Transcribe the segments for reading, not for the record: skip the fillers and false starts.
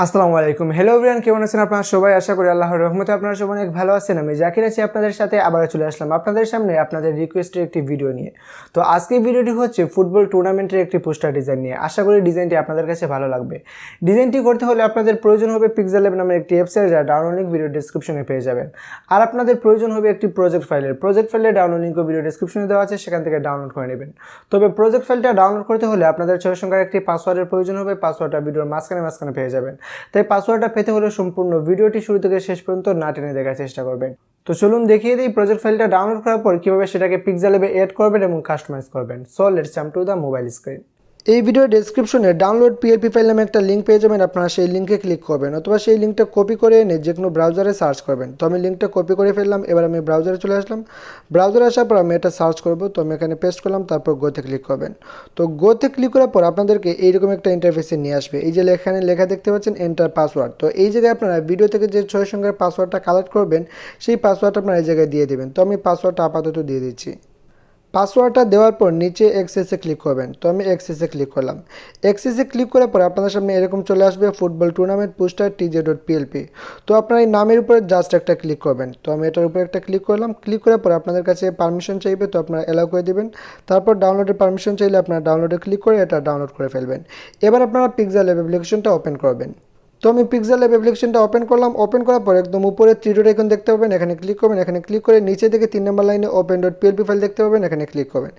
আসসালামু আলাইকুম। Hello everyone, কেমন আছেন আপনারা সবাই? আশা করি আল্লাহর রহমতে আপনারা সবাই অনেক ভালো আছেন। আমি জাকির আছি আপনাদের সাথে, আবার চলে আসলাম আপনাদের সামনে আপনাদের রিকোয়েস্টের একটি ভিডিও নিয়ে। তো আজকের ভিডিওটি হচ্ছে ফুটবল টুর্নামেন্টের একটি পোস্টার ডিজাইন নিয়ে। আশা করি ডিজাইনটি আপনাদের কাছে ভালো লাগবে। ডিজাইনটি করতে হলে আপনাদের প্রয়োজন হবে পিক্সেলল্যাব নামের একটি ওয়েবসাইট, যার ডাউনলোড লিঙ্ক ভিডিও ডেসক্রিপশনে পেয়ে যাবেন। আর আপনাদের প্রয়োজন হবে একটি প্রজেক্ট ফাইলের ডাউনলোড লিঙ্কও ভিডিও ডেসক্রিপশনে দেওয়া আছে, সেখান থেকে ডাউনলোড করে নেবেন। তবে প্রজেক্ট ফাইলটা ডাউনলোড করতে হলে আপনাদের 6 সংখ্যার একটি পাসওয়ার্ডের প্রয়োজন হবে। পাসওয়ার্ডটা ভিডিওর মাঝখানে পেয়ে যাবেন। তাই পাসওয়ার্ড পেতে হলে সম্পূর্ণ ভিডিওটি শুরু থেকে শেষ পর্যন্ত না টেনে দেখার চেষ্টা করবেন। তো চলুন দেখিয়ে দিই প্রজেক্ট ফাইলটা ডাউনলোড করার পর কিভাবে সেটাকে পিক্সেলল্যাবে এড করবেন এবং কাস্টমাইজ করবেন। So let's jump to the mobile screen. এই ভিডিও ডেসক্রিপশনে ডাউনলোড পিএলপি ফাইল নামে একটা লিঙ্ক পেয়ে যাবেন। আপনারা সেই লিঙ্কে ক্লিক করবেন অথবা সেই লিঙ্কটা কপি করে এনে যে কোনো ব্রাউজারে সার্চ করবেন। তো আমি লিঙ্কটা কপি করে ফেললাম। এবার আমি ব্রাউজারে চলে আসলাম। ব্রাউজারে আসার পর আমি এটা সার্চ করব। তো আমি এখানে পেস্ট করলাম, তারপর গোতে ক্লিক করবেন। তো গোতে ক্লিক করার পর আপনাদেরকে এইরকম একটা ইন্টারফেসে নিয়ে আসবে। এই যে এখানে লেখা দেখতে পাচ্ছেন এন্টার পাসওয়ার্ড। তো এই জায়গায় আপনারা ভিডিও থেকে যে 6 সংখ্যার পাসওয়ার্ডটা কালেক্ট করবেন, সেই পাসওয়ার্ডটা আপনারা এই জায়গায় দিয়ে দেবেন। তো আমি পাসওয়ার্ডটা আপাতত দিয়ে দিচ্ছি। পাসওয়ার্ডটা দেওয়ার পর নিচে এক্সেসে ক্লিক করবেন। তো আমি এক্সেসে ক্লিক করলাম। এক্সেসে ক্লিক করার পর আপনাদের সামনে এরকম চলে আসবে ফুটবল টুর্নামেন্ট পোস্টার tj.plp। তো আপনারা এই নামের উপরে জাস্ট একটা ক্লিক করবেন। তো আমি এটার উপরে একটা ক্লিক করলাম। ক্লিক করার পর আপনাদের কাছে পারমিশন চাইবে, তো আপনারা অ্যালাউ করে দেবেন। তারপর ডাউনলোডের পারমিশন চাইলে আপনারা ডাউনলোডে ক্লিক করে এটা ডাউনলোড করে ফেলবেন। এবার আপনারা পিক্সেলল্যাব অ্যাপ্লিকেশনটা ওপেন করবেন। তো আমি পিক্সেলল্যাব অ্যাপ্লিকেশনটা ওপেন করলাম। ওপেন করার পর একদম উপরে 3 ডট আইকন দেখতে পাবেন, এখানে ক্লিক করবেন। এখানে ক্লিক করে নিচে থেকে 3 নম্বর লাইনে open.plp ফাইল দেখতে পাবেন, এখানে ক্লিক করবেন।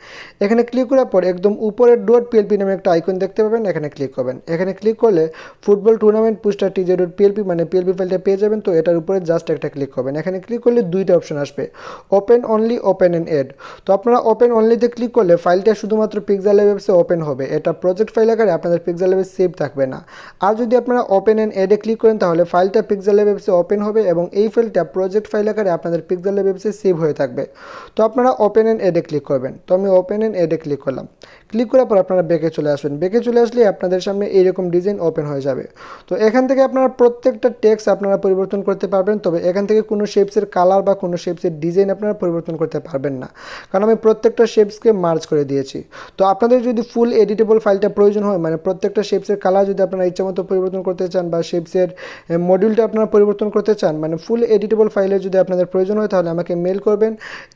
এখানে ক্লিক করার পর একদম উপরে .plp নামে একটা আইকন দেখতে পাবেন, এখানে ক্লিক করবেন। এখানে ক্লিক করলে ফুটবল টুর্নামেন্ট পোস্টার tj.plp মানে পিএলপি ফাইলটা পেয়ে যাবেন। তো এটার উপরে জাস্ট একটা ক্লিক করবেন। এখানে ক্লিক করলে দুইটা অপশন আসবে, open only, open and add. তো আপনারা ওপেন অনলিতে ক্লিক করলে ফাইলটা শুধুমাত্র পিক্সেলল্যাব অ্যাপসে ওপেন হবে। এটা প্রজেক্ট ফাইল আকারে আপনাদের পিক্সেলল্যাবে সেভ থাকবে না। আর যদি আপনারা ওপেন অ্যান্ড এডে ক্লিক করেন তাহলে ফাইলটা পিক্সেলল্যাব অ্যাপসে ওপেন হবে এবং এই ফাইলটা প্রজেক্ট ফাইল আকারে আপনাদের পিক্সেলল্যাব অ্যাপসে সেভ হয়ে থাকবে। তো আপনারা ওপেন অ্যান্ড এডে ক্লিক করবেন। তো আমি ওপেন অ্যান্ড এডে ক্লিক করলাম। ক্লিক করার পর আপনারা ব্যাকে চলে আসবেন। ব্যাকে চলে আসলে আপনাদের সামনে এইরকম ডিজাইন ওপেন হয়ে যাবে। তো এখান থেকে আপনারা প্রত্যেকটা টেক্সট আপনারা পরিবর্তন করতে পারবেন। তবে এখান থেকে কোনো শেপসের কালার বা কোনো শেপসের ডিজাইন আপনারা পরিবর্তন করতে পারবেন না, কারণ আমি প্রত্যেকটা শেপসকে মার্জ করে দিয়েছি। তো আপনাদের যদি ফুল এডিটেবল ফাইলটা প্রয়োজন হয়, মানে প্রত্যেকটা শেপসের কালার যদি আপনারা ইচ্ছামতো পরিবর্তন করতে চান বা শেপসের মডিউলটা আপনারা পরিবর্তন করতে চান, মানে ফুল এডিটেবল ফাইলে যদি আপনাদের প্রয়োজন হয় তাহলে আমাকে মেল করবেন।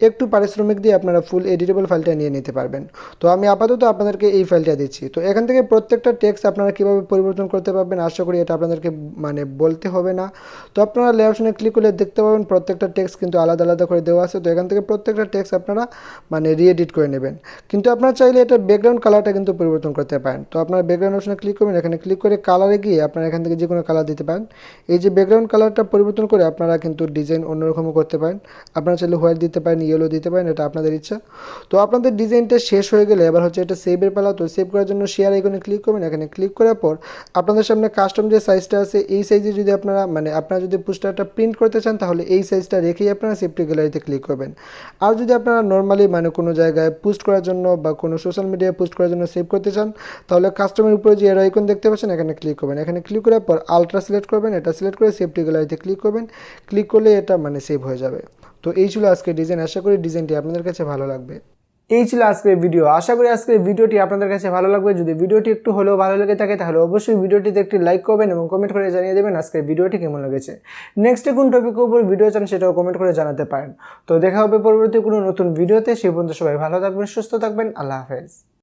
একটু পারিশ্রমিক দিয়ে আপনারা ফুল এডিটেবল ফাইলটা নিয়ে নিতে পারবেন। তো আমি আপাতত আপনাদেরকে এই ফাইলটা দিচ্ছি। তো এখান থেকে প্রত্যেকটা টেক্সট আপনারা কীভাবে পরিবর্তন করতে পারবেন আশা করি এটা আপনাদেরকে মানে বলতে হবে না। তো আপনারা লে অপশনে ক্লিক করলে দেখতে পাবেন প্রত্যেকটা টেক্সট কিন্তু আলাদা আলাদা করে দেওয়া আছে। তো এখান থেকে প্রত্যেকটা টেক্সট আপনারা মানে রিএডিট করে নেবেন। কিন্তু আপনারা চাইলে এটা ব্যাকগ্রাউন্ড কালারটা কিন্তু পরিবর্তন করতে পারেন। তো আপনারা ব্যাকগ্রাউন্ড অপশনে ক্লিক করবেন। এখানে ক্লিক করে কালারে গিয়ে আপনারা এখান থেকে যে কোনো কালার দিতে পারেন। এই যে ব্যাকগ্রাউন্ড কালারটা পরিবর্তন করে আপনারা কিন্তু ডিজাইন অন্যরকমও করতে পারেন। আপনারা চাইলে হোয়াইট দিতে পারেন, ইয়েলো দিতে পারেন, এটা আপনাদের ইচ্ছা। তো আপনাদের ডিজাইনটা শেষ হয়ে গেলে এবার হচ্ছে এটা সেভের পালা। তো সেভ করার জন্য শেয়ার আইকনে ক্লিক করবেন। এখানে ক্লিক করার পর আপনাদের সামনে কাস্টম যে সাইজটা আছে এই সাইজে যদি আপনারা আপনারা যদি পোস্টারটা প্রিন্ট করতে চান তাহলে এই সাইজটা রেখেই আপনারা সেভ টু গ্যালারিতে ক্লিক করবেন। আর যদি আপনারা নর্মালি কোনো জায়গায় পোস্ট করার জন্য বা কোনো সোশ্যাল মিডিয়ায় পোস্ট করার জন্য সেভ করতে চান তাহলে কাস্টমের উপরে যে এর আইকন দেখতে পাচ্ছেন এখানে ক্লিক করবেন। এখানে ক্লিক করার পর আলট্রা সিলেক্ট করবেন, এটা সিলেক্ট করে সেভ টু গ্যালারিতে ক্লিক করবেন। ক্লিক করলে এটা সেভ হয়ে যাবে। তো এই ছিল আজকে ডিজাইন। আশা করি ডিজাইনটি আপনাদের কাছে ভালো লাগবে। এই ছিল আজকের ভিডিও। আশা করি আজকের ভিডিওটি আপনাদের কাছে ভালো লাগবে। যদি ভিডিওটি একটু হলেও ভালো লেগে থাকে তাহলে অবশ্যই ভিডিওটিতে একটি লাইক করবেন এবং কমেন্ট করে জানিয়ে দেবেন আজকের ভিডিওটি কেমন লেগেছে। নেক্সটে কোন টপিকের উপর ভিডিও চান সেটাও কমেন্ট করে জানাতে পারেন। তো দেখা হবে পরবর্তী কোনো নতুন ভিডিওতে। সেই পর্যন্ত সবাই ভালো থাকবেন, সুস্থ থাকবেন। আল্লাহ হাফেজ।